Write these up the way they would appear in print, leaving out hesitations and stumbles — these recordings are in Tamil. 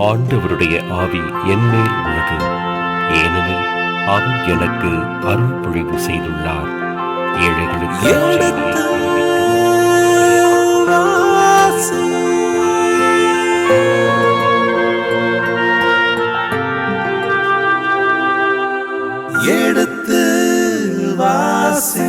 ஆண்டவருடைய ஆவி என்மேல் உள்ளது, ஏனெனில் அவர் எனக்கு அருள் பொழிவு செய்துள்ளார். ஏழைகளுக்கு எடுத்து வாசி.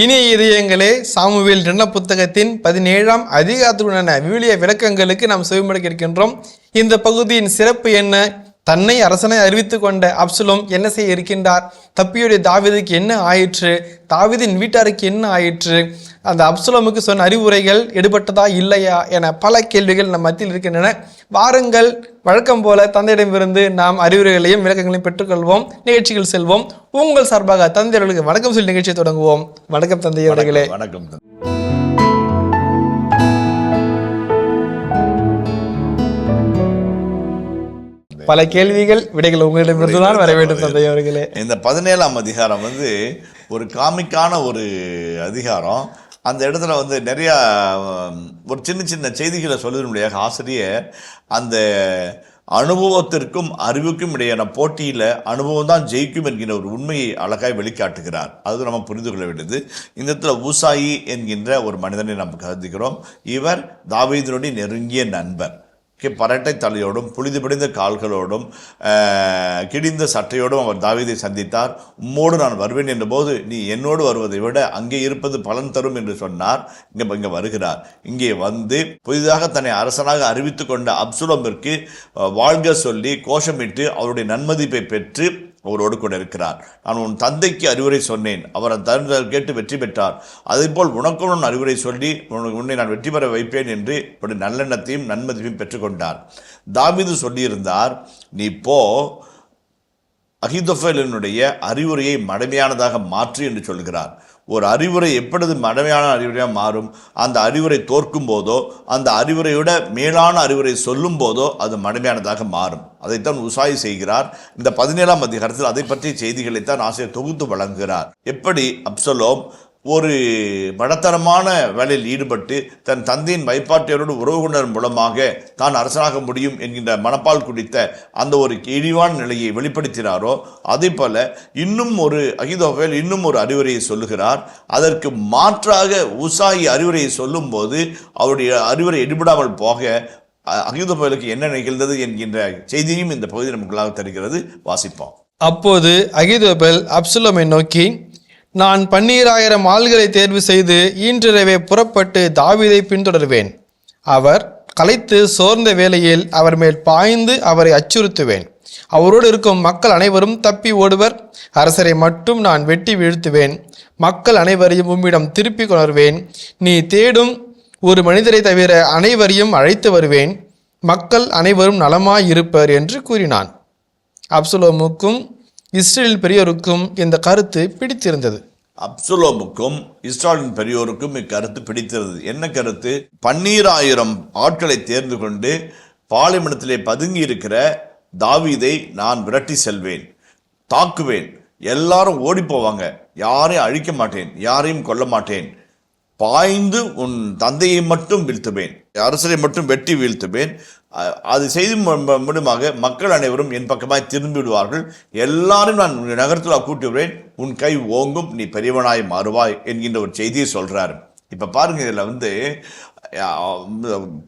இனிய இதயங்களே, சாமுவேல் 2 புத்தகத்தின் 17ஆம் அதிகாரத்துடனான விவிலிய விளக்கங்களுக்கு நாம் செவிமடுக்க இருக்கின்றோம். இந்த பகுதியின் சிறப்பு என்ன? தன்னை அரசனை அறிவித்துக் கொண்ட அப்சலோம் என்ன செய்ய இருக்கின்றார்? தப்பியுடைய தாவீதுக்கு என்ன ஆயிற்று? தாவீதின் வீட்டாருக்கு என்ன ஆயிற்று? அந்த அப்சலோமுக்கு சொன்ன அறிவுரைகள் எடுபட்டதா இல்லையா என பல கேள்விகள் நம் மத்தியில் இருக்கின்றன. வாருங்கள், வழக்கம் போல தந்தையிடமிருந்து நாம் அறிவுரைகளையும் விளக்கங்களையும் பெற்றுக்கொள்வோம். நிகழ்ச்சிகள் செல்வோம். உங்கள் சார்பாக தந்தையர்களுக்கு வணக்கம் சொல்லி நிகழ்ச்சியை தொடங்குவோம். வணக்கம் தந்தையர்களே. வணக்கம். பல கேள்விகள் விடைகள் உங்களிடமிருந்து தான் வர வேண்டும் தந்தையவர்களே. இந்த 17ஆம் அதிகாரம் ஒரு காமிக்கான ஒரு அதிகாரம். அந்த இடத்துல நிறையா ஒரு சின்ன சின்ன செய்திகளை சொல்வதனுடைய ஆசிரியர் அந்த அனுபவத்திற்கும் அறிவுக்கும் இடையான போட்டியில் அனுபவம் தான் ஜெயிக்கும் என்கிற ஒரு உண்மையை அழகாய் வெளிக்காட்டுகிறார். அது நம்ம புரிந்து கொள்ள வேண்டியது. இந்த இடத்துல ஊசாயி என்கின்ற ஒரு மனிதனை நாம் கருதுகிறோம். இவர் தாவீதினுடைய நெருங்கிய நண்பர். பரட்டை தலையோடும் புழுதி படிந்த கால்களோடும் கிடிந்த சட்டையோடும் அவர் தாவீதை சந்தித்தார். உம்மோடு நான் வருவேன் என்ற போது, நீ என்னோடு வருவதை விட அங்கே இருப்பது பலன் தரும் என்று சொன்னார். இங்கே வருகிறார். இங்கே புதிதாக தன்னை அரசனாக அறிவித்து கொண்ட அப்சலோமிற்கு வாழ்க சொல்லி கோஷமிட்டு அவருடைய நன்மதிப்பை பெற்று அவரோடு கூட இருக்கிறார். நான் உன் தந்தைக்கு அறிவுரை சொன்னேன், அவர் அந்த கேட்டு வெற்றி பெற்றார். அதேபோல் உனக்கும் நான் அறிவுரை சொல்லி உன்னை நான் வெற்றி பெற வைப்பேன் என்று ஒரு நல்லெண்ணத்தையும் நன்மதிப்பையும் பெற்றுக்கொண்டார். தாவீது சொல்லியிருந்தார், நீ போ அகிதோப்பேலினுடைய அறிவுரையை மடமையானதாக மாற்று என்று சொல்கிறார். ஒரு அறிவுரை எப்பொழுது மடமையான அறிவுரையாக மாறும்? அந்த அறிவுரை தோற்கும் போதோ, அந்த அறிவுரையோட மேலான அறிவுரை சொல்லும் போதோ அது மடமையானதாக மாறும். அதைத்தான் ஊசாயி செய்கிறார். இந்த 17ஆம் அதிகாரத்தில் அதை பற்றிய செய்திகளைத்தான் ஆசிரியர் தொகுத்து வழங்குகிறார். எப்படி அப்சலோம் ஒரு மடத்தனமான வேலையில் ஈடுபட்டு தன் தந்தையின் வைப்பாட்டியரோடு உறவு கொண்டதன் மூலமாக தான் அரசனாக முடியும் என்கின்ற மனப்பால் குடித்த அந்த ஒரு இழிவான நிலையை வெளிப்படுத்தினாரோ, அதே போல இன்னும் ஒரு அகிதோப்பேல் இன்னும் ஒரு அறிவுரையை சொல்லுகிறார். அதற்கு மாற்றாக ஊசாயி அறிவுரையை சொல்லும் போது அவருடைய அறிவுரை எடுபடாமல் போக அகிதோப்பேலுக்கு என்ன நிகழ்ந்தது என்கின்ற செய்தியும் இந்த பகுதி நமக்குள்ளாக தருகிறது. வாசிப்போம். அப்போது அகிதோப்பேல் அப்சலோமை நோக்கி, நான் 12000 ஆள்களை தேர்வு செய்து இன்றிரவே புறப்பட்டு தாவீதை பின்தொடர்வேன். அவர் களைத்து சோர்ந்த வேளையில் அவர் மேல் பாய்ந்து அவரை அச்சுறுத்துவேன். அவரோடு இருக்கும் மக்கள் அனைவரும் தப்பி ஓடுவர். அரசரை மட்டும் நான் வெட்டி வீழ்த்துவேன். மக்கள் அனைவரையும் உம்மிடம் திருப்பி கொணர்வேன். நீ தேடும் ஒரு மனிதரை தவிர அனைவரையும் அழைத்து வருவேன். மக்கள் அனைவரும் நலமாயிருப்பர் என்று கூறினான். அப்சலோமுக்கும் இஸ்ரேலின் பெரியோருக்கும் இந்த கருத்து பிடித்திருந்தது. அப்சலோமுக்கும் இஸ்ரேலின் பெரியோருக்கும் இக்கருத்து பிடித்திருந்தது. என்ன கருத்து? 12000 ஆட்களை தேர்ந்து கொண்டு பாலைவனத்திலே பதுங்கி இருக்கிற தாவீதை நான் விரட்டி செல்வேன், தாக்குவேன். எல்லாரும் ஓடி போவாங்க, யாரையும் அழிக்க மாட்டேன், யாரையும் கொல்ல மாட்டேன். பாய்ந்து உன் தந்தையை மட்டும் வீழ்த்துவேன், அரசரை மட்டும் வெட்டி வீழ்த்துவேன். அது செய்து மூலமாக மக்கள் அனைவரும் என் பக்கமாய் திரும்பி விடுவார்கள். எல்லாரும் நான் நகரத்தில் கூட்டி விடுவேன். உன் கை ஓங்கும், நீ பெரியவனாய் மாறுவாய் என்கின்ற ஒரு செய்தியை சொல்றாரு. இப்ப பாருங்க, இதில்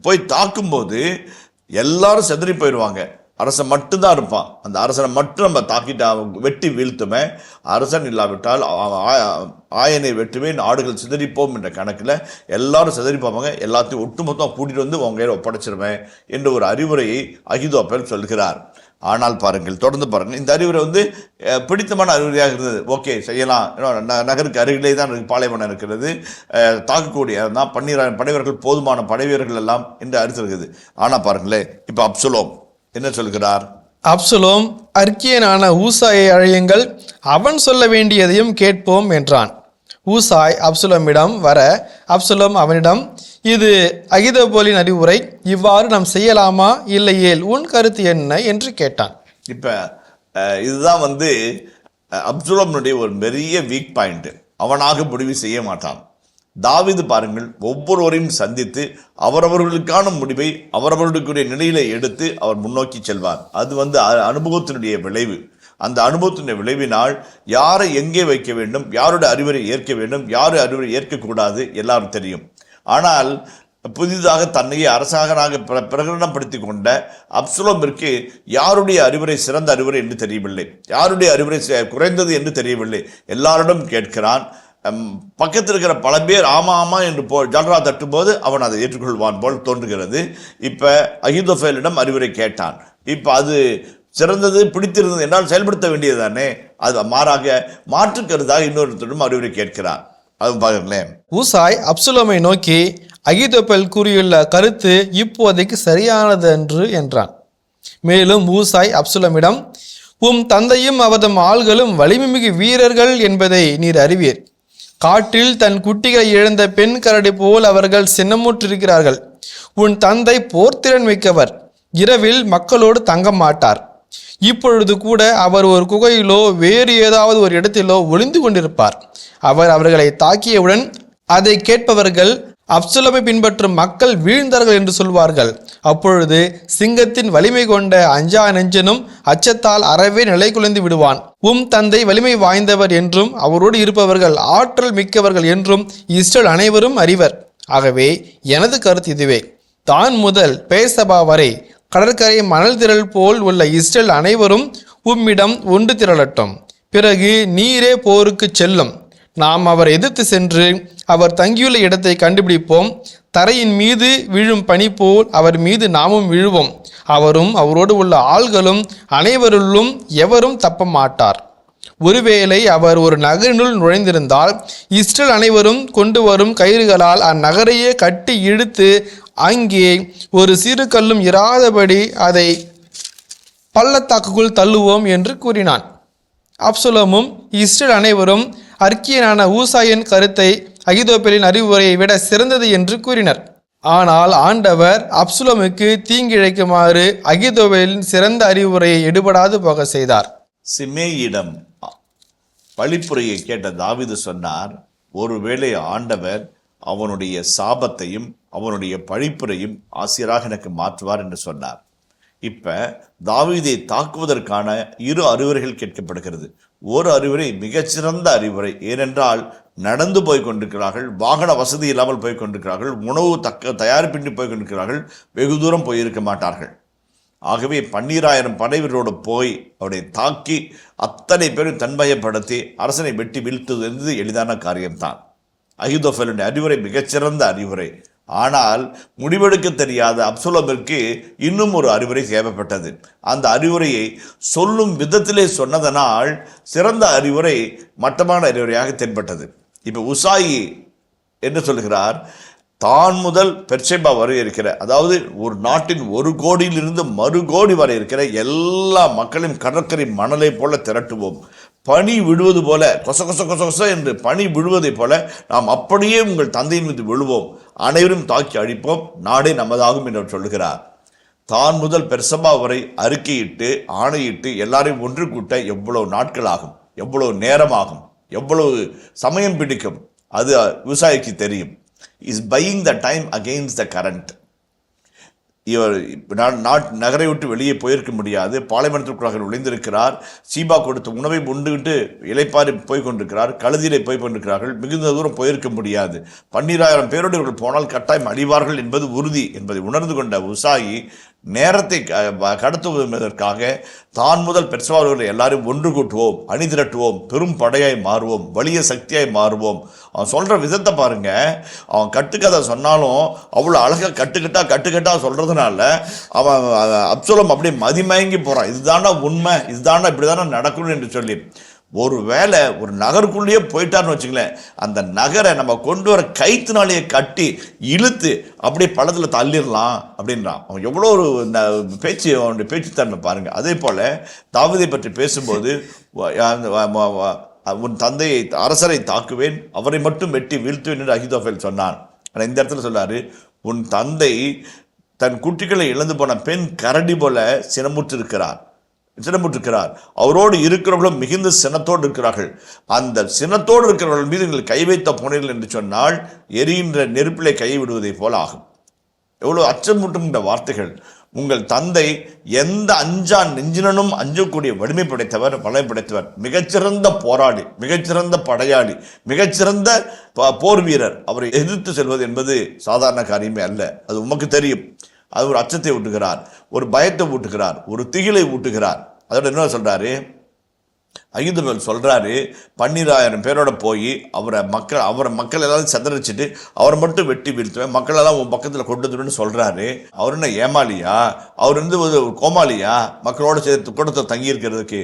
போய் தாக்கும்போது எல்லாரும் செதறி போயிடுவாங்க, அரசன் மட்டும்தான் இருப்பான். அந்த அரசனை மட்டும் நம்ம தாக்கிட்டா வெட்டி வீழ்த்துமே. அரசன் இல்லாவிட்டால் ஆயனை வெட்டுவேன், ஆடுகள் சிதறிப்போம் என்ற கணக்கில் எல்லாரும் சிதறிப்போவாங்க. எல்லாத்தையும் ஒட்டுமொத்தம் கூட்டிகிட்டு உங்க கையில் ஒப்படைச்சிருவேன் என்ற ஒரு அறிவுரையை அகிதோப்பேல் சொல்கிறார். ஆனால் பாருங்கள், தொடர்ந்து பாருங்கள். இந்த அறிவுரை பிடித்தமான அறிவுரையாக இருந்தது. ஓகே, செய்யலாம். நகருக்கு அருகிலே தான் பாலைவனம் இருக்கிறது, தாக்கக்கூடிய 12000 படைவர்கள் போதுமான படைவீரர்கள் எல்லாம் என்று அறிந்திருக்குது. ஆனால் பாருங்களேன், இப்போ அப்சலோம் என்ன சொல்கிறார்? அப்சலோம், அர்க்கியனான ஊசாயை அழையுங்கள், அவன் சொல்ல வேண்டியதையும் கேட்போம் என்றான். ஊசாய் அப்சலோமிடம் வர அப்சலோம் அவனிடம், இது அகிதோப்பேலின் அறிவுரை, இவ்வாறு நாம் செய்யலாமா இல்லையேல் உன் கருத்து என்ன என்று கேட்டான். இப்ப இதுதான் அப்சலோமுடைய ஒரு பெரிய வீக் பாயிண்ட். அவனாக முடிவு செய்ய மாட்டான். தாவீது பாருங்கள், ஒவ்வொருவரையும் சந்தித்து அவரவர்களுக்கான முடிவை அவரவர்களுடைய நிலையில எடுத்து அவர் முன்னோக்கி செல்வார். அது அனுபவத்தினுடைய விளைவு. அந்த அனுபவத்தினுடைய விளைவினால் யாரை எங்கே வைக்க வேண்டும், யாருடைய அறிவுரை ஏற்க வேண்டும், யாரு அறிவுரை ஏற்கக்கூடாது எல்லாரும் தெரியும். ஆனால் புதிதாக தன்னையே அரசாங்கனாக பிரகடனப்படுத்தி கொண்ட அப்சலோமிற்கு யாருடைய அறிவுரை சிறந்த அறிவுரை என்று தெரியவில்லை, யாருடைய அறிவுரை குறைந்தது என்று தெரியவில்லை. எல்லாரிடம் கேட்கிறான். பக்கத்தில் இருக்கிற பல பேர் ஆமா ஆமா என்று ஜல்ரா தட்டும் போது அவன் அதை ஏற்றுக்கொள்வான் போல் தோன்றுகிறது. இப்ப அகிதோபேலிடம் அறிவுரை கேட்டான். இப்ப அது சிறந்தது, பிடித்திருந்தது என்றால் செயல்படுத்த வேண்டியது தானே. அது மாறாக மாற்றுக்கருதாக இன்னொருத்தரும் அறிவுரை கேட்கிறான். அது பாருங்களேன். ஊசாய் அப்சலோமை நோக்கி, அகிதோப்பேல் கூறியுள்ள கருத்து இப்போதைக்கு சரியானது என்று என்றான். மேலும் ஊசாய் அப்சலோமிடம், தந்தையும் அவதம் ஆள்களும் வலிமைமிகு வீரர்கள் என்பதை நீர் அறிவீர். காட்டில் தன் குட்டிகளை இழந்த பெண் கரடி போல் அவர்கள் சின்னமுற்றிருக்கிறார்கள். உன் தந்தை போர்த்திறன் மிக்கவர், இரவில் மக்களோடு தங்க மாட்டார். இப்பொழுது கூட அவர் ஒரு குகையிலோ வேறு ஏதாவது ஒரு இடத்திலோ ஒளிந்து கொண்டிருப்பார். அவர் அவர்களை தாக்கியவுடன் அதை கேட்பவர்கள் அப்சலோமை பின்பற்றும் மக்கள் வீழ்ந்தார்கள் என்று சொல்வார்கள். அப்பொழுது சிங்கத்தின் வலிமை கொண்ட அஞ்சா நெஞ்சனும் அச்சத்தால் அறவே நிலை குலைந்து விடுவான். தந்தை வலிமை வாய்ந்தவர் என்றும் அவரோடு இருப்பவர்கள் ஆற்றல் மிக்கவர்கள் என்றும் இஸ்ரேல் அனைவரும் அறிவர். ஆகவே எனது கருத்து இதுவே. தான் முதல் பேர்சபா வரை கடற்கரை மணல் திரள் போல் உள்ள இஸ்ரேல் அனைவரும் உம்மிடம் ஒன்று திரளட்டும். பிறகு நீரே போருக்கு செல்லும். நாம் அவர் எதிர்த்து சென்று அவர் தங்கியுள்ள இடத்தை கண்டுபிடிப்போம். தரையின் மீது விழும் பனி போல் அவர் மீது நாமும் விழுவோம். அவரும் அவரோடு உள்ள ஆள்களும் அனைவருள்ளும் எவரும் தப்ப மாட்டார். ஒருவேளை அவர் ஒரு நகரினுள் நுழைந்திருந்தால் இஸ்ரேல் அனைவரும் கொண்டு வரும் கயிறுகளால் அந்நகரையே கட்டி இழுத்து அங்கே ஒரு சிறு கல்லும் இராதபடி அதை பள்ளத்தாக்குக்குள் தள்ளுவோம் என்று கூறினான். அப்சலோமும் இஸ்ரேல் அனைவரும் அர்க்கியனான ஊசாயின் கருத்தை அகிதோப்பேலின் அறிவுரையை விட சிறந்தது என்று கூறினர். ஆனால் ஆண்டவர் அப்சலோமுக்கு தீங்கிழைக்குமாறு அகிதோப்பேலின் சிறந்த அறிவுரையை எடுபடாது போக செய்தார். சிமேயிடம் பழிப்புரையை கேட்ட தாவீது சொன்னார், ஒருவேளை ஆண்டவர் அவனுடைய சாபத்தையும் அவனுடைய பழிப்புரையும் ஆசிரியராக எனக்கு மாற்றுவார் என்று சொன்னார். இப்ப தாவீதை தாக்குவதற்கான இரு அறிவுரைகள் கேட்கப்படுகிறது. ஒரு அறிவுரை மிகச்சிறந்த அறிவுரை. ஏனென்றால் நடந்து போய் கொண்டிருக்கிறார்கள், வாகன வசதி இல்லாமல் போய் கொண்டிருக்கிறார்கள், உணவு தயாரிப்பின்றி போய் கொண்டிருக்கிறார்கள், வெகு தூரம் போயிருக்க மாட்டார்கள். ஆகவே 12,000 படைவீரரோடு போய் அவரை தாக்கி அத்தனை பேரும் தன்மயப்படுத்தி அரசனை வெட்டி வீழ்த்துவது என்பது எளிதான காரியம்தான். அகிதோப்பேலுடைய அறிவுரை மிகச்சிறந்த அறிவுரை. ஆனால் முடிவெடுக்க தெரியாத அப்சலோமிற்கு இன்னும் ஒரு அறிவுரை தேவைப்பட்டது. அந்த அறிவுரையை சொல்லும் விதத்திலே சொன்னதனால் சிறந்த அறிவுரை மட்டமான அறிவுரையாக தென்பட்டது. இப்ப உசாயி என்ன சொல்கிறார், தான் முதல் பெர்சேபா வரை இருக்கிற, அதாவது ஒரு நாட்டின் ஒரு கோடியிலிருந்து மறு கோடி வரை இருக்கிற எல்லா மக்களையும் கடற்கரை மணலை போல திரட்டுவோம். பனி விழுவது போல கொச கொச கொச கொச என்று பனி விழுவதை போல நாம் அப்படியே உங்கள் தந்தையின் மீது விழுவோம், அனைவரும் தாக்கி அழிப்போம், நாடே நமதாகும் என்று சொல்லுகிறார். தான் முதல் பெர்சபா வரை அறிக்கையிட்டு ஆணையிட்டு எல்லாரையும் ஒன்று கூட்ட எவ்வளவு நாட்கள் ஆகும், எவ்வளவு நேரமாகும், எவ்வளவு சமயம் பிடிக்கும், அது விவசாயிக்கு தெரியும். Is buying the time against the current. இவர் நகரை விட்டு வெளியே போயிருக்க முடியாது. பாலைவனத்திற்குள்ளாக நுழைந்திருக்கிறார். சீபா கொடுத்த உணவை உண்டுகிட்டு இலைப்பாரி போய் கொண்டிருக்கிறார். கழுதியிலே போய் கொண்டிருக்கிறார்கள். மிகுந்த தூரம் போயிருக்க முடியாது. 12,000 பேரோடு இவர்கள் போனால் கட்டாயம் அழிவார்கள் என்பது உறுதி என்பதை உணர்ந்து கொண்ட உசாயி நேரத்தை கடத்துவதற்காக தான் முதல் பெர்சபாவர்களை எல்லாரும் ஒன்று கூட்டுவோம், அணி திரட்டுவோம், பெரும் படையாய் மாறுவோம், வலிய சக்தியாய் மாறுவோம். அவன் சொல்ற விதத்தை பாருங்க. அவன் கட்டுக்கதை சொன்னாலும் அவ்வளோ அழகாக கட்டுக்கட்டா சொல்றதுனால அவன் அப்சலோம் அப்படியே மதிமயங்கி போறான். இதுதானா உண்மை, இதுதானா இப்படிதானே நடக்கணும் என்று சொல்லி. ஒரு வேளை ஒரு நகருக்குள்ளேயே போயிட்டார்னு வச்சுங்களேன், அந்த நகரை நம்ம கொண்டு வர கைத்தினாலேயே கட்டி இழுத்து அப்படியே பள்ளத்தில் தள்ளிடலாம் அப்படின்றான். அவன் எவ்வளோ ஒரு பேச்சு, அவனுடைய பேச்சுத்தன்மை பாருங்க. அதே போல தாவீதை பற்றி பேசும்போது உன் தந்தையை அரசரை தாக்குவேன், அவரை மட்டும் வெட்டி வீழ்த்துவேன் என்று அகிதோப்பேல் சொன்னான். ஆனால் இந்த இடத்துல சொல்லாரு, உன் தந்தை தன் குட்டிகளை இழந்து போன பெண் கரடி போல சினமுற்று இருக்கிறார். சினமுற்றிருக்கிறார். அவரோடு இருக்கிறவர்களும் மிகுந்த சினத்தோடு இருக்கிறார்கள். அந்த சினத்தோடு இருக்கிறவர்கள் மீது நீங்கள் கை வைத்த போனீர்கள் என்று சொன்னால் எரிகின்ற நெருப்பிலே கை விடுவதை போல ஆகும். எவ்வளவு அச்சமூட்டுகின்ற வார்த்தைகள். உங்கள் தந்தை எந்த அஞ்சா நெஞ்சினனும் அஞ்சக்கூடிய வலிமை படைத்தவர், வலிமை படைத்தவர், மிகச்சிறந்த போராளி, மிகச்சிறந்த படையாளி, மிகச்சிறந்த போர் வீரர். அவரை எதிர்த்து செல்வது என்பது சாதாரண காரியமே அல்ல. அது உமக்கு தெரியும். அது ஒரு அச்சத்தை ஊட்டுகிறார், ஒரு பயத்தை ஊட்டுகிறார், ஒரு திகிலை ஊட்டுகிறார். அதோட என்ன சொல்றாரு, அகிதோபேல் சொல்றாரு, 12,000 பேரோட போய் அவரை மக்கள் எல்லாரும் செதறிச்சிட்டு அவரை மட்டும் வெட்டி வீழ்த்துவேன், மக்கள் எல்லாம் உன் பக்கத்தில் கொண்டு வந்துடுன்னு சொல்றாரு. அவர் என்ன ஏமாளியா? அவர் ஒரு கோமாளியா? மக்களோட சேர்த்து கூட்டத்தில் தங்கியிருக்கிறதுக்கு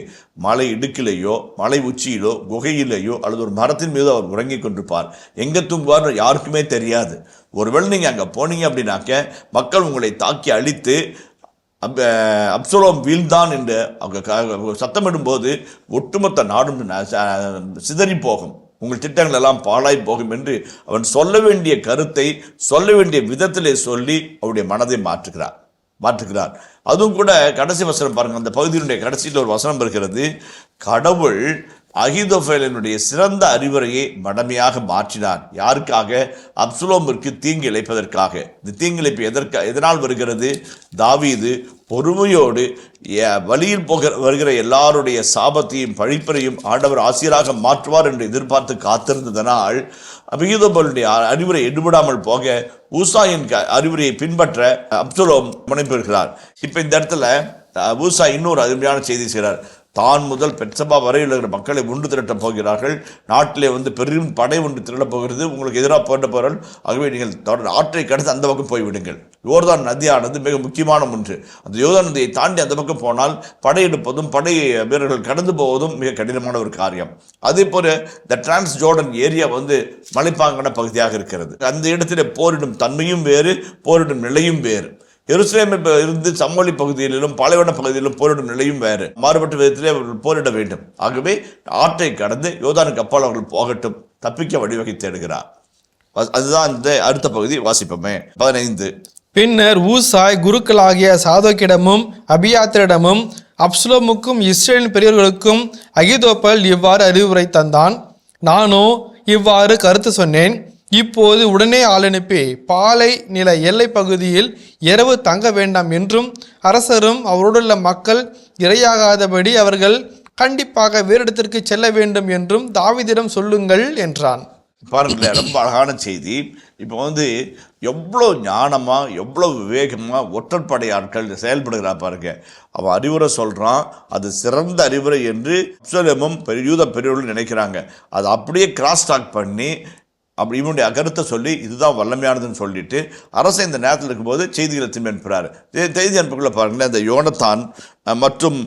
மலை இடுக்கிலேயோ மலை உச்சியிலோ குகையிலேயோ அல்லது ஒரு மரத்தின் மீது அவர் உறங்கி கொண்டிருப்பார். எங்கே தூங்குவார் யாருக்குமே தெரியாது. ஒருவேளை நீங்கள் அங்கே போனீங்க அப்படின்னாக்க மக்கள் உங்களை தாக்கி அழித்து அப்சலோம் வீழ்ந்தான் என்று சத்தமிடும்போது ஒட்டுமொத்த நாடும் சிதறி போகும், உங்கள் திட்டங்கள் எல்லாம் பாழாய் போகும் என்று அவன் சொல்ல வேண்டிய கருத்தை சொல்ல வேண்டிய விதத்திலே சொல்லி அவருடைய மனதை மாற்றுகிறார். அதுவும் கூட கடைசி வசனம் பாருங்க, அந்த பகுதியினுடைய கடைசியில் ஒரு வசனம் இருக்கிறது. கடவுள் அகிதோபேலினுடைய சிறந்த அறிவுரையை மடமையாக மாற்றினார். யாருக்காக? அப்சலோமிற்கு தீங்கு இழைப்பதற்காக. இந்த தீங்கு இழைப்பு எதனால் வருகிறது? தாவீது பொறுமையோடு வழியில் வருகிற எல்லாருடைய சாபத்தையும் பழிப்பறையும் ஆண்டவர் ஆசிரியராக மாற்றுவார் என்று எதிர்பார்த்து காத்திருந்ததனால் அகிதோபேலுடைய அறிவுரை எடுபடாமல் போக ஊசாயின் அறிவுரையை பின்பற்ற அப்சலோம் முனைப்பெறுகிறார். இப்ப இந்த இடத்துல ஊசா இன்னொரு அருமையான செய்தி செய்கிறார். தான் முதல் பெட்சபா வரையில் இருக்கிற மக்களை ஒன்று திரட்டப் போகிறார்கள். நாட்டிலே பெரும் படை ஒன்று திரளப் போகிறது. உங்களுக்கு எதிராக போகிறவர்கள். ஆகவே நீங்கள் தொடர் ஆற்றை கடந்து அந்த பக்கம் போய்விடுங்கள். யோர்தான் நதியானது மிக முக்கியமான ஒன்று. அந்த யோர்தான் நதியை தாண்டி அந்த பக்கம் போனால் படையெடுப்பதும் படை வீரர்கள் கடந்து போவதும் மிக கடினமான ஒரு காரியம். அதே போல இந்த டிரான்ஸ் ஜோர்டன் ஏரியா மலைப்பாங்கான பகுதியாக இருக்கிறது. அந்த இடத்திலே போரிடும் தன்மையும் வேறு, போரிடும் நிலையும் வேறு. எருசலேமில் இருந்து சமவெளி பகுதியிலும் பாலைவன பகுதியிலும் போரிடும் நிலையும் வேறு, மாறுபட்ட விதத்திலே அவர்கள் போரிட வேண்டும். ஆகவே ஆற்றை கடந்து யோர்தானுக்கு அப்பால் அவர்கள் போகட்டும், தப்பிக்க வழிவகை தேடுகிறார். அதுதான் இந்த அடுத்த பகுதி. வாசிப்போமே 15. பின்னர் ஊசாய் குருக்களாகிய சாதோக்கிடமும் அபியாத்திரிடமும் அப்சலோமுக்கும் இஸ்ரேலின் பெரியவர்களுக்கும் அகிதோபேல் இவ்வாறு அறிவுரை தந்தான். நானோ இவ்வாறு கருத்து சொன்னேன். இப்போது உடனே ஆள் அனுப்பி பாலை நில எல்லை பகுதியில் இரவு தங்க வேண்டாம் என்றும் அரசரும் அவரோடுள்ள மக்கள் இரையாகாதபடி அவர்கள் கண்டிப்பாக வேறு இடத்திற்கு செல்ல வேண்டும் என்றும் தாவீதிடம் சொல்லுங்கள் என்றான். பாருங்களேன், ரொம்ப அழகான செய்தி. இப்போ எவ்வளோ ஞானமாக எவ்வளோ விவேகமாக ஒற்றற்படை ஆட்கள் செயல்படுகிறா பாருங்க. அவன் அறிவுரை சொல்கிறான், அது சிறந்த அறிவுரை என்று அப்சலோமும் யூத பெரியவர்கள் நினைக்கிறாங்க. அதை அப்படியே கிராஸ் டாக் பண்ணி அப்படி இவனுடைய கருத்தை சொல்லி இதுதான் வல்லமையானதுன்னு சொல்லிட்டு அரசை இந்த நேரத்தில் இருக்கும்போது செய்திகளை திரும்பி அனுப்புகிறாரு. செய்தி அனுப்புக்குள்ள பாருங்களேன், இந்த யோனத்தான் மற்றும்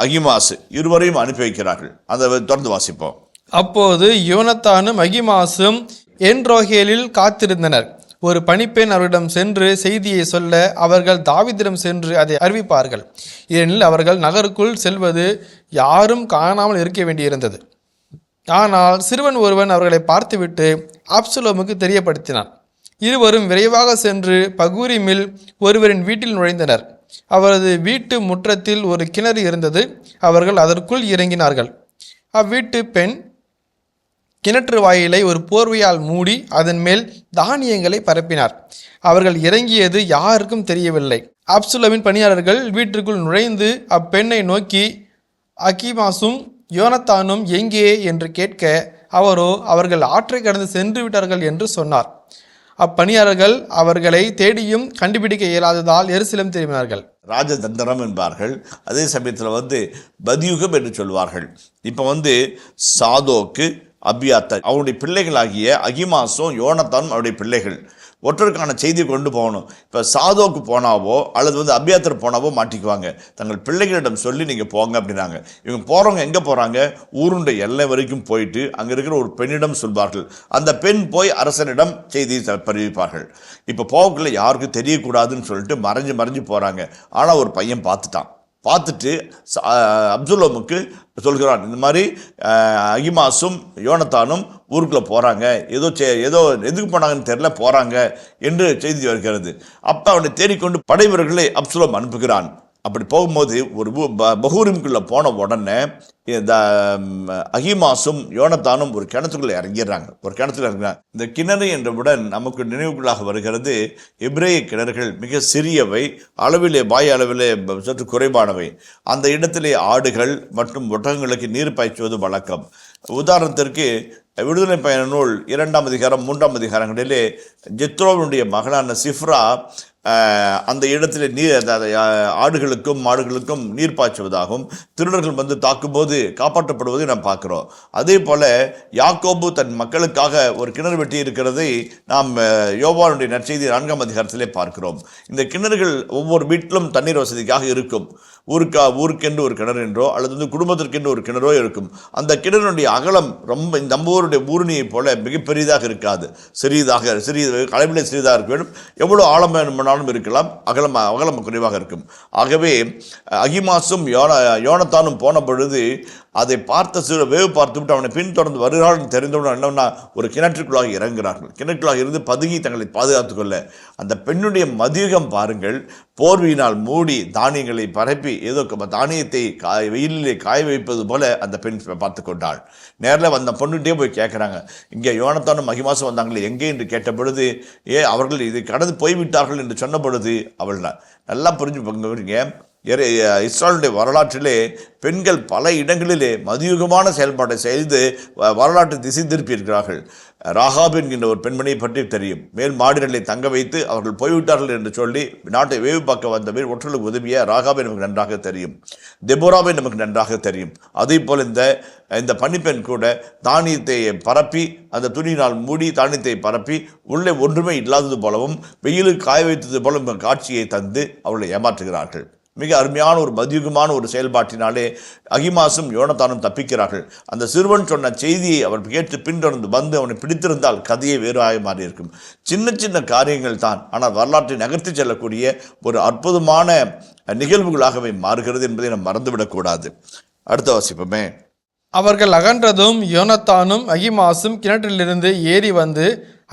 அகிமாஸ் இருவரையும் அனுப்பி வைக்கிறார்கள். அதை தொடர்ந்து வாசிப்போம். அப்போது யோனத்தானும் அகிமாசும் என்ரோகேலில் காத்திருந்தனர். ஒரு பணிப்பெண் அவரிடம் சென்று செய்தியை சொல்ல அவர்கள் தாவீதிடம் சென்று அதை அறிவிப்பார்கள். ஏனெனில் அவர்கள் நகருக்குள் செல்வது யாரும் காணாமல் இருக்க வேண்டியிருந்தது. ஆனால் சிறுவன் ஒருவன் அவர்களை பார்த்துவிட்டு அப்சலோமுக்கு தெரியப்படுத்தினான். இருவரும் விரைவாக சென்று பகூரிமில் ஒருவரின் வீட்டில் நுழைந்தனர். அவரது வீட்டு முற்றத்தில் ஒரு கிணறு இருந்தது. அவர்கள் அதற்குள் இறங்கினார்கள். அவ்வீட்டு பெண் கிணற்று வாயிலை ஒரு போர்வையால் மூடி அதன் மேல் தானியங்களை பரப்பினார். அவர்கள் இறங்கியது யாருக்கும் தெரியவில்லை. அப்சலோமின் பணியாளர்கள் வீட்டிற்குள் நுழைந்து அப்பெண்ணை நோக்கி, அகிமாசும் யோனத்தானும் எங்கே என்று கேட்க, அவரோ அவர்கள் ஆற்றை கடந்து சென்று விட்டார்கள் என்று சொன்னார். அப்பணியாளர்கள் அவர்களை தேடியும் கண்டுபிடிக்க இயலாததால் எருசலேம் திரும்பினார்கள். ராஜதந்திரம் என்பார்கள். அதே சமயத்தில் பதியுகம் என்று சொல்வார்கள். இப்போ சாதோக்கு அபியாத்தார் அவருடைய பிள்ளைகளாகிய அகிமாசும் யோனத்தானும் அவருடைய பிள்ளைகள் ஒற்றருக்கான செய்தியை கொண்டு போகணும். இப்போ சாதோக்கு போனாவோ அல்லது அபியாத்தர் போனாவோ மாட்டிக்குவாங்க. தங்கள் பிள்ளைகளிடம் சொல்லி நீங்கள் போங்க அப்படின்னாங்க. இவங்க போகிறவங்க எங்கே போகிறாங்க? ஊருடைய எல்லை வரைக்கும் போயிட்டு அங்கே இருக்கிற ஒரு பெண்ணிடம் சொல்வார்கள். அந்த பெண் போய் அரசனிடம் செய்தி தெரிவிப்பார்கள். இப்போ போகக்குள்ள யாருக்கும் தெரியக்கூடாதுன்னு சொல்லிட்டு மறைஞ்சு போகிறாங்க. ஆனால் ஒரு பையன் பார்த்துட்டு அப்சலோமுக்கு சொல்கிறான், இந்த மாதிரி அகிமாசும் யோனத்தானும் ஊருக்குள்ளே போகிறாங்க, ஏதோ எதுக்கு போனாங்கன்னு தெரியல, போகிறாங்க என்று செய்தி வருகிறது. அப்போ அவனை தேடிக்கொண்டு படை வீரர்களை அப்சலோம் அனுப்புகிறான். அப்படி போகும்போது ஒரு பகூரிம்குள்ளே போன உடனே இந்த அகிமாசும் யோனத்தானும் ஒரு கிணத்துக்குள்ளே இறங்கிடுறாங்க. ஒரு கிணத்துல இறங்குறாங்க. இந்த கிணறு என்றவுடன் நமக்கு நினைவுக்குள்ளாக வருகிறது எபிரேய கிணறுகள் மிக சிறியவை, அளவிலே வாய் அளவிலே சற்று குறைவானவை. அந்த இடத்திலே ஆடுகள் மற்றும் ஒட்டகங்களுக்கு நீர் பாய்ச்சுவது வழக்கம். உதாரணத்திற்கு விடுதலை பயண நூல் 2ஆம் அதிகாரம் 3ஆம் அதிகாரங்களிலே ஜெத்ரோவினுடைய மகனான சிஃப்ரா அந்த இடத்துல ஆடுகளுக்கும் மாடுகளுக்கும் நீர் பாய்ச்சுவதாகவும் திருடர்கள் வந்து தாக்கும்போது காப்பாற்றப்படுவதை நாம் பார்க்கிறோம். அதே போல யாக்கோபு தன் மக்களுக்காக ஒரு கிணறு வெட்டி இருக்கிறதை நாம் யோவானுடைய நற்செய்தி 4ஆம் அதிகாரத்திலே பார்க்கிறோம். இந்த கிணறுகள் ஒவ்வொரு வீட்டிலும் தண்ணீர் வசதிக்காக இருக்கும். ஊருக்கென்று ஒரு கிணறு என்றோ அல்லது வந்து குடும்பத்திற்கென்று ஒரு கிணறோ இருக்கும். அந்த கிணறுடைய அகலம் ரொம்ப நம்ம ஊருடைய ஊருணியை போல மிகப்பெரியதாக இருக்காது, அளவிலே சிறிதாக இருக்க வேண்டும். எவ்வளோ ஆழம் வேணுமானாலும் இருக்கலாம், அகலம் குறைவாக இருக்கும். ஆகவே அகிமாசும் யோனத்தானும் போன பொழுது அதை பார்த்த வேவு பார்த்துவிட்டு அவனை பின்தொடர்ந்து வருகிறான் தெரிந்தவுடன் என்னன்னா ஒரு கிணற்றுக்குள்ளாக இறங்குகிறார்கள். கிணற்றுக்குள்ளாக இருந்து பதுங்கி தங்களை பாதுகாத்துக் கொள்ள அந்த பெண்ணுடைய மதியகம் பாருங்கள். போர்வையினால் மூடி தானியங்களை பரப்பி ஏதோ தானியத்தை வெயிலிலே காய வைப்பது போல அந்த பெண் பார்த்து கொண்டாள். நேரில் வந்த பொண்ணுகிட்டே போய் கேட்குறாங்க, இங்கே யோனத்தானும் மகிமாசும் வந்தாங்களே எங்கே என்று கேட்ட பொழுது அவர்கள் இதை கடந்து போய்விட்டார்கள் என்று சொன்ன பொழுது அவள் நல்லா புரிஞ்சுங்க. இஸ்ராயலுடைய வரலாற்றிலே பெண்கள் பல இடங்களிலே மதியுகமான செயல்பாட்டை செய்து வரலாற்றை திசை திருப்பி இருக்கிறார்கள். ராகாப் என்கின்ற ஒரு பெண்மணியை பற்றி தெரியும். மேல் மாடிகளை தங்க வைத்து அவர்கள் போய்விட்டார்கள் என்று சொல்லி நாட்டை வேவு பார்க்க வந்த ஒற்றலுக்கு உதவிய ராகாபை நமக்கு நன்றாக தெரியும். தெபோராவை நமக்கு நன்றாக தெரியும். அதே போல் இந்த பணிப்பெண் கூட தானியத்தை பரப்பி அந்த துணியினால் மூடி தானியத்தை பரப்பி உள்ளே ஒன்றுமே இல்லாதது போலவும் வெயிலுக்கு காய வைத்தது போல காட்சியை தந்து அவளை ஏமாற்றுகிறார்கள். மிக அருமையான ஒரு மதியுகமான ஒரு செயல்பாட்டினாலே அகிமாசும் யோனத்தானும் தப்பிக்கிறார்கள். அந்த சிறுவன் சொன்ன செய்தியை அவர் கேட்டு பின்தொடர்ந்து வந்து அவனை பிடித்திருந்தால் கதையை வேறாக மாறி இருக்கும். சின்ன சின்ன காரியங்கள் தான், ஆனால் வரலாற்றை நகர்த்தி செல்லக்கூடிய ஒரு அற்புதமான நிகழ்வுகளாகவே மாறுகிறது என்பதை நாம் மறந்துவிடக்கூடாது. அடுத்த வாசிப்போமே. அவர்கள் அகன்றதும் யோனத்தானும் அகிமாசும் கிணற்றிலிருந்து ஏறி வந்து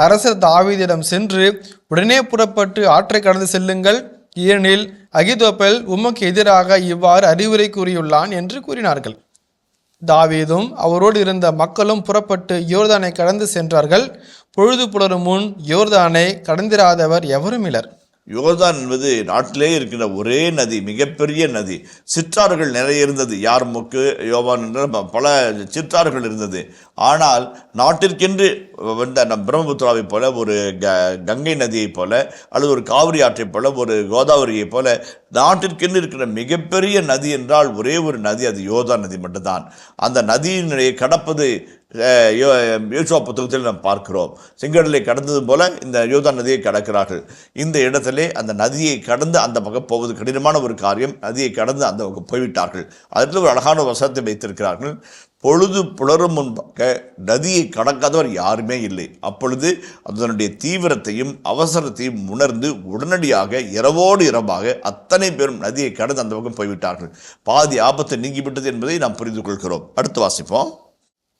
அரசர் தாவீதிடம் சென்று, உடனே புறப்பட்டு ஆற்றை கடந்து செல்லுங்கள், ஏனெனில் அகிதோப்பெல் உமக்கு எதிராக இவ்வாறு அறிவுரை கூறியுள்ளான் என்று கூறினார்கள். தாவீதும் அவரோடு இருந்த மக்களும் புறப்பட்டு யோர்தானை கடந்து சென்றார்கள். பொழுது புலரும் முன் யோர்தானை கடந்திராதவர் எவரும் இலர். யோர்தான் என்பது நாட்டிலே இருக்கிற ஒரே நதி, மிகப்பெரிய நதி. சிற்றாறுகள் நிறைய இருந்தது. யார்முக்கு, யோவான் என்ற பல சிற்றாறுகள் இருந்தது. ஆனால் நாட்டிற்கென்று வந்த பிரம்மபுத்திராவை போல ஒரு கங்கை நதியைப் போல அல்லது ஒரு காவிரி ஆற்றைப் போல ஒரு கோதாவரியைப் போல நாட்டிற்கென்று இருக்கிற மிகப்பெரிய நதி என்றால் ஒரே ஒரு நதி, அது யோர்தான் நதி மட்டும்தான். அந்த நதியினுடைய கடப்பது யோசுவா புத்தகத்தில் நாம் பார்க்கிறோம். செங்கடலை கடந்தது போல இந்த யோர்தான் நதியை கடக்கிறார்கள். இந்த இடத்திலே அந்த நதியை கடந்து அந்த பக்கம் போவது கடினமான ஒரு காரியம். நதியை கடந்து அந்த பக்கம் போய்விட்டார்கள். அதில் ஒரு அழகான வசனத்தை வைத்திருக்கிறார்கள். பொழுது புலரும் முன்பாக நதியை கடக்காதவர் யாருமே இல்லை. அப்பொழுது அதனுடைய தீவிரத்தையும் அவசரத்தையும் உணர்ந்து உடனடியாக இரவோடு இரவாக அத்தனை பேரும் நதியை கடந்து அந்த பக்கம் போய்விட்டார்கள். பாதி ஆபத்து நீங்கிவிட்டது என்பதை நாம் புரிந்து கொள்கிறோம். அடுத்து வாசிப்போம்.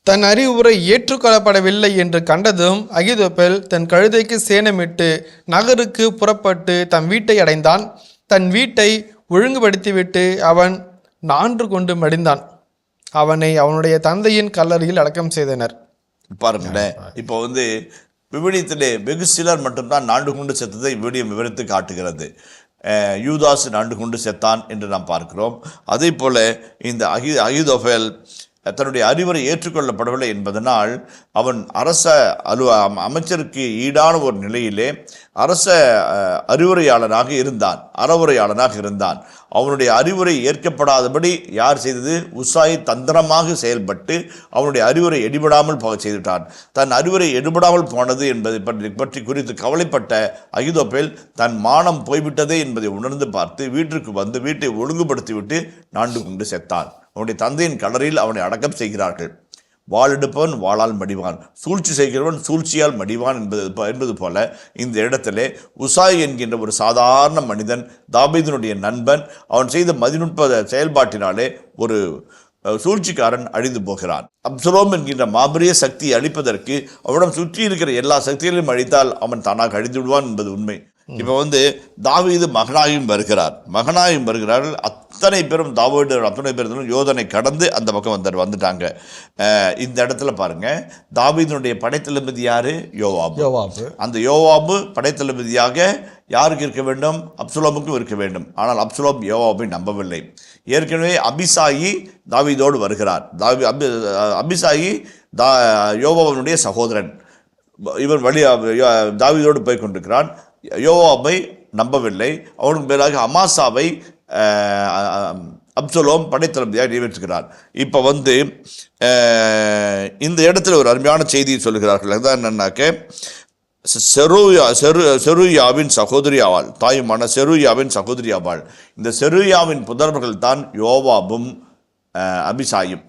தன் அறிவுரை ஏற்றுக்கொள்ளப்படவில்லை என்று கண்டதும் அகிதோப்பெல் தன் கழுதைக்கு சேணமிட்டு நகருக்கு புறப்பட்டு தன் வீட்டை அடைந்தான். தன் வீட்டை ஒழுங்குபடுத்திவிட்டு அவன் நான்று கொண்டு மடிந்தான். அவனை அவனுடைய தந்தையின் கல்லறையில் அடக்கம் செய்தனர். பாருங்களேன், இப்போ விவிலியத்திலே வெகு சிலர் மட்டும்தான் நாண்டு கொண்டு செத்ததை விவிலியம் விவரித்து காட்டுகிறது. யூதாஸ் நாண்டு கொண்டு செத்தான் என்று நாம் பார்க்கிறோம். அதே போல இந்த அகிதோப்பெல் தன்னுடைய அறிவுரை ஏற்றுக்கொள்ளப்படவில்லை என்பதனால் அவன் அமைச்சருக்கு ஈடான ஒரு நிலையிலே அரச அறிவுரையாளனாக இருந்தான். அவனுடைய அறிவுரை ஏற்கப்படாதபடி யார் செய்தது? உசாய் தந்திரமாக செயல்பட்டு அவனுடைய அறிவுரை எடுபடாமல் போக செய்துட்டான். தன் அறிவுரை எடுபடாமல் போனது என்பதை பற்றி குறித்து கவலைப்பட்ட அகிதோப்பெல் தன் மானம் போய்விட்டதே என்பதை உணர்ந்து பார்த்து வீட்டிற்கு வந்து வீட்டை ஒழுங்குபடுத்திவிட்டு நாண்டு கொண்டு செத்தான். அவனுடைய தந்தையின் கல்லறையில் அவனை அடக்கம் செய்கிறார்கள். வாள் எடுப்பவன் வாளால் மடிவான், சூழ்ச்சி செய்கிறவன் சூழ்ச்சியால் மடிவான் என்பது போல இந்த இடத்திலே உசாய் என்கின்ற ஒரு சாதாரண மனிதன், தாவீதினுடைய நண்பன், அவன் செய்த மதிநுட்ப செயல்பாட்டினாலே ஒரு சூழ்ச்சிக்காரன் அழிந்து போகிறான். அப்சலோம் என்கின்ற மாபெரிய சக்தியை அழிப்பதற்கு அவனிடம் சுற்றி இருக்கிற எல்லா சக்திகளையும் அழித்தால் அவன் தானாக அழிந்து விடுவான் என்பது உண்மை. இப்போ தாவீது மகனாயும் வருகிறார்கள். அத்தனை பேரும் தாவீது அத்தனை பேரும் யோதனை கடந்து அந்த பக்கம் வந்துட்டாங்க. இந்த இடத்துல பாருங்க, தாவீதுடைய படைத்தளபதி யாரு? யோவாபு. அந்த யோவாபு படைத்தளபதியாக யாருக்கு இருக்க வேண்டும்? அப்சலோமுக்கும் இருக்க வேண்டும். ஆனால் அப்சலோம் யோவாபை நம்பவில்லை. ஏற்கனவே அபிசாயி தாவீதோடு வருகிறார். அபிசாயி யோவாபனுடைய சகோதரன். இவன் தாவீதோடு போய் கொண்டிருக்கிறான். யோவாபை நம்பவில்லை. அவனுக்கு மேலாக அமாசாவை அப்சலோம் படைத்தளபதியாக நிறைவேற்றுகிறார். இப்போ இந்த இடத்துல ஒரு அருமையான செய்தியை சொல்லுகிறார்கள். அதுதான் என்னன்னாக்க, செருயாவின் சகோதரி ஆவாள், தாயுமான செருயாவின் சகோதரி ஆவாள். இந்த செருயாவின் புதல்வர்கள் தான் யோவாபும் அபிசாயும்.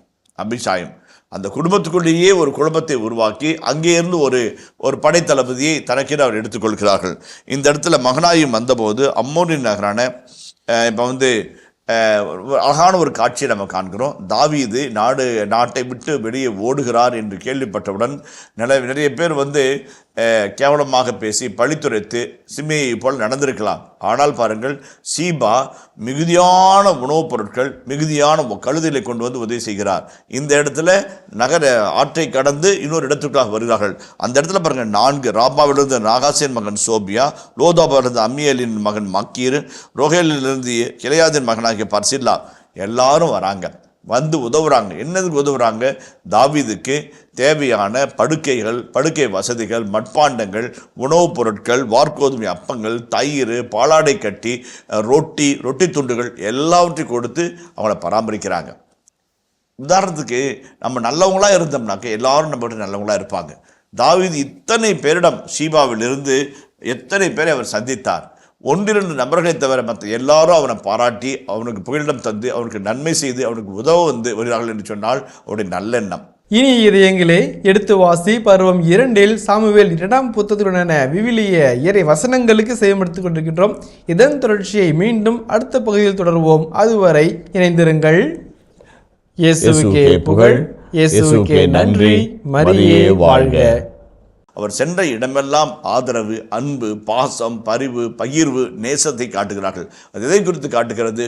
அந்த குடும்பத்துக்குள்ளேயே ஒரு குடும்பத்தை உருவாக்கி அங்கே இருந்து ஒரு படைத்தளபதியை தனக்கென அவர் எடுத்துக்கொள்கிறார்கள். இந்த இடத்துல மகனாயும் வந்தபோது அம்மோனின் நகரான இப்போ அழகான ஒரு காட்சியை நம்ம காண்கிறோம். தாவீது நாட்டை விட்டு வெளியே ஓடுகிறார் என்று கேள்விப்பட்டவுடன் நிறைய பேர் கேவலமாக பேசி பழித்துரைத்து சிமையை போல் நடந்திருக்கலாம். ஆனால் பாருங்கள், சீபா மிகுதியான உணவுப் பொருட்கள், மிகுதியான கழுதைகளை கொண்டு உதவி செய்கிறார். இந்த இடத்துல ஆற்றை கடந்து இன்னொரு இடத்துக்காக வருகிறார்கள். அந்த இடத்துல பாருங்கள், 4 ராபாவிலிருந்து நாகாசின் மகன் சோபியா, லோதாபாவிலிருந்து அம்மியலின் மகன் மக்கீர், ரோகேலிலிருந்து கிளையாதின் மகனாகிய பர்சில்லா, எல்லாரும் வராங்க, உதவுறாங்க. என்னதுக்கு உதவுறாங்க? தாவீதுக்கு தேவையான படுக்கை வசதிகள், மட்பாண்டங்கள், உணவுப் பொருட்கள், வார்கோதுமை அப்பங்கள், தயிர், பாலாடை கட்டி, ரொட்டி துண்டுகள் எல்லாவற்றையும் கொடுத்து அவங்கள பராமரிக்கிறாங்க. உதாரணத்துக்கு நம்ம நல்லவங்களா இருந்தோம்னாக்க எல்லாரும் நம்ம நல்லவங்களா இருப்பாங்க. தாவீது இத்தனை பேரிடம் சீபாவிலிருந்து எத்தனை பேரை அவர் சந்தித்தார். 1-2 நபர்களை தவிர மற்ற எல்லாரும் அவனை பாராட்டி, அவனுக்கு புகலிடம் தந்து, அவனுக்கு நன்மை செய்து, அவனுக்கு உதவ வருகிறார்கள் என்று சொன்னால் அவருடைய நல்லெண்ணம். இனி இதயங்களே, எடுத்து வாசி பருவம் 2 சாமுவேல் 2ஆம் புத்தகத்துடனான விவிலிய இறை வசனங்களுக்கு செய்யப்படுத்திக் கொண்டிருக்கின்றோம். இதன் தொடர்ச்சியை மீண்டும் அடுத்த பகுதியில் தொடர்வோம். அதுவரை இணைந்திருங்கள். இயேசுவுக்கே புகழ், இயேசுவுக்கே நன்றி, மரியே வாழ்க. அவர் சென்ற இடமெல்லாம் ஆதரவு, அன்பு, பாசம், பரிவு, பகிர்வு, நேசத்தை காட்டுகிறார்கள். அது எதை குறித்து காட்டுகிறது?